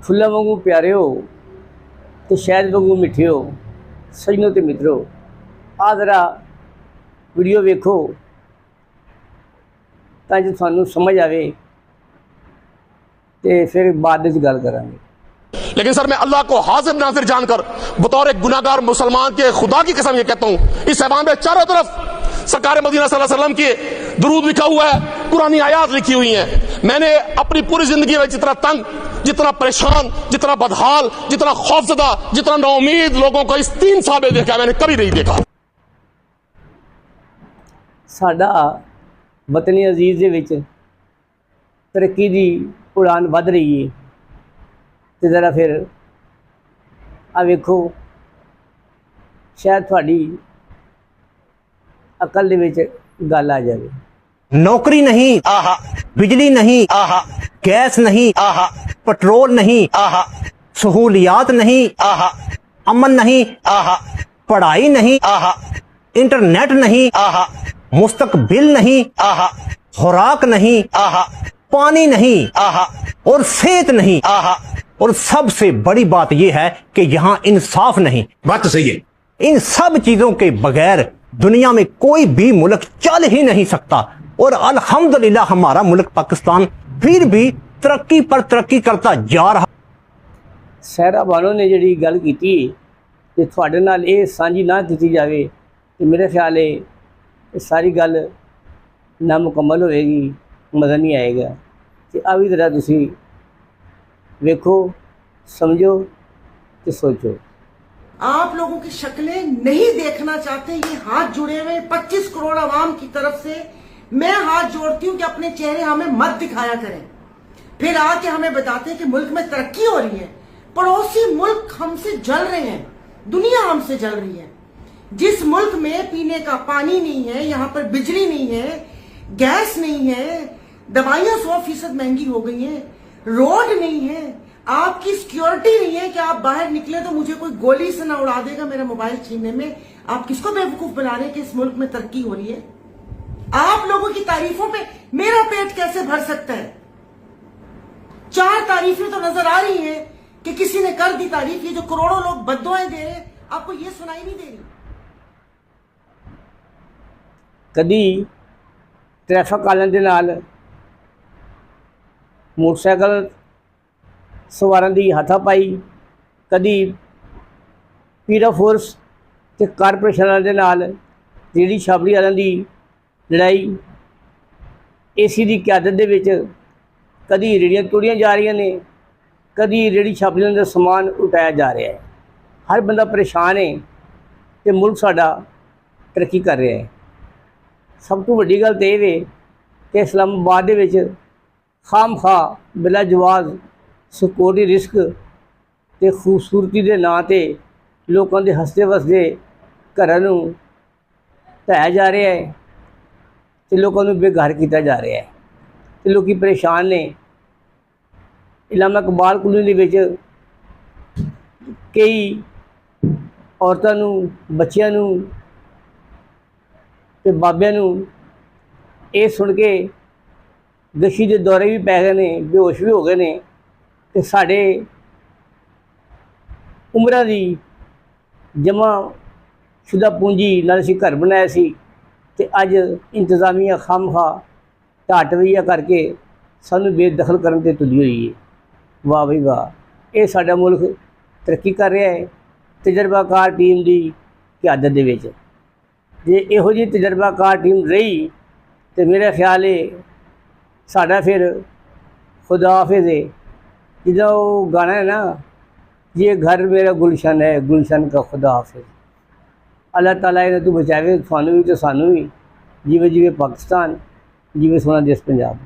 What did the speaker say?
फुल्लां वांगू प्यारे हो तो शहद वांगू मिठे हो। सजनों ते मित्रों, आ जरा वीडियो वेखो ताकि थानू समझ आवे तो फिर बाद में गल करांगे। लेकिन सर मैं अल्लाह को हाजिर नाजिर जानकर बतौर एक गुनाहगार मुसलमान के खुदा की कसम ये कहता हूं, इस ऐवान में चारों तरफ सरकार मदीना सल्लल्लाहु अलैहि वसल्लम के दुरूद लिखा हुआ है, कुरानी आयात लिखी हुई हैं। मैंने अपनी पूरी जिंदगी में जितना तंग, जितना परेशान, जितना बदहाल, जितना खौफजदा, जितना नाउमीद लोगों को इस 3 साल में देखा, मैंने कभी नहीं देखा। साडा वतनी अजीज दे विच तरक्की दी उड़ान वध रही है तो जरा फिर आ वेखो, शायद थोड़ी अकल दे विच गल आ जाए। नौकरी नहीं, आहा, बिजली नहीं, आहा, गैस नहीं, आहा, पेट्रोल नहीं, आहा, सहूलियात नहीं, आहा, अमन नहीं, आहा, पढ़ाई नहीं, आहा, इंटरनेट नहीं, आहा, मुस्तकबिल नहीं, आहा, खुराक नहीं, आहा, पानी नहीं, आहा, और सेहत नहीं, आहा, और सबसे बड़ी बात यह है कि यहाँ इंसाफ नहीं। बात तो सही है। इन सब चीजों के बगैर दुनिया में कोई भी मुल्क चल ही नहीं सकता। और अल्हम्दुलिल्लाह हमारा मुल्क पाकिस्तान फिर भी तरक्की पर तरक्की करता जा रहा। सहरा वालों ने जी गल की कि थोड़े नाल ये सांझी ना की जाए तो मेरे ख्याल है ये सारी गल नामुकम्मल होएगी, मज़ा नहीं आएगा। तो आ भी तरह तुसी वेखो, समझो तो सोचो। आप लोगों की शक्लें नहीं देखना चाहते, ये हाथ जुड़े हुए 25 करोड़ आवाम की तरफ से मैं हाथ जोड़ती हूं कि अपने चेहरे हमें मत दिखाया करें। फिर आके हमें बताते हैं कि मुल्क में तरक्की हो रही है। पड़ोसी मुल्क हमसे जल रहे हैं, दुनिया हमसे जल रही है। जिस मुल्क में पीने का पानी नहीं है, यहाँ पर बिजली नहीं है, गैस नहीं है, दवाइयां 100% महंगी हो गई हैं, रोड नहीं है, आपकी सिक्योरिटी नहीं है कि आप बाहर निकले तो मुझे कोई गोली से ना उड़ा देगा मेरा मोबाइल छीनने में। आप किसको बेवकूफ बना रहे हैं कि इस मुल्क में तरक्की हो रही है? आप लोगों की तारीफों पे मेरा पेट कैसे भर सकता है? 4 तारीफें तो नजर आ रही हैं कि किसी ने कर दी तारीफ। ये जो करोड़ों लोग बद्दुआएं दे रहे हैं, आपको ये सुनाई नहीं दे रही? कदी ट्रैफिक वालों के नाल मोटरसाइकिल सवारां दी हाथापाई, कदी पीरा फोर्स ते कारपोरेशन वालों के नाल रेहड़ी छाबड़ी वालों की लड़ाई, AC की क्यादत दे विच कदी रेहड़ियां तोड़ियां जा रही ने, कदी रेहड़ी छाबड़ियों का समान उठाया जा रहा है। हर बंदा परेशान है तो मुल्क साडा तरक्की कर रहा है। सब तो वड्डी गल तो यह है कि इस्लामाबाद दे विच खाम खा बिला जवाज़ सिक्योरिटी रिस्क ते खूबसूरती के नाँ ते लोगों के हसते वसते घरों नूं ढाया जा रहा है तो लोगों को बेघर किया जा रहा है तो लोग परेशान ने। इलामा इकबाल कॉलोनी दे विच कई औरतों नूं, बच्चियां नूं ते बाबियां नूं ये सुन के गशी के दौरे भी पै गए ने, बेहोश भी हो गए ने। तो साढ़े उम्र की जमा शुदा पूंजी नाल असीं घर बनाया सी ते अज इंतजामिया खाम खा ढाट रवैया करके सानू बेदखल करन ते तुली हुई है। वाह बई वाह, ये साडा मुल्क तरक्की कर रहा है तजर्बाकार टीम की क्यादत दे विच। जे इहो जी तजर्बाकार टीम रही तो मेरा ख्याल है साडा फिर खुदा हाफिज़ है। जिदा वो गाना है ना, ये घर मेरा गुलशन है, गुलशन का खुदा हाफिज़। अल्लाह ताला इन्हें तू बचावे, थानू भी तो सानू भी। जीवे जीवे पाकिस्तान, जीवे सोना देश पंजाब।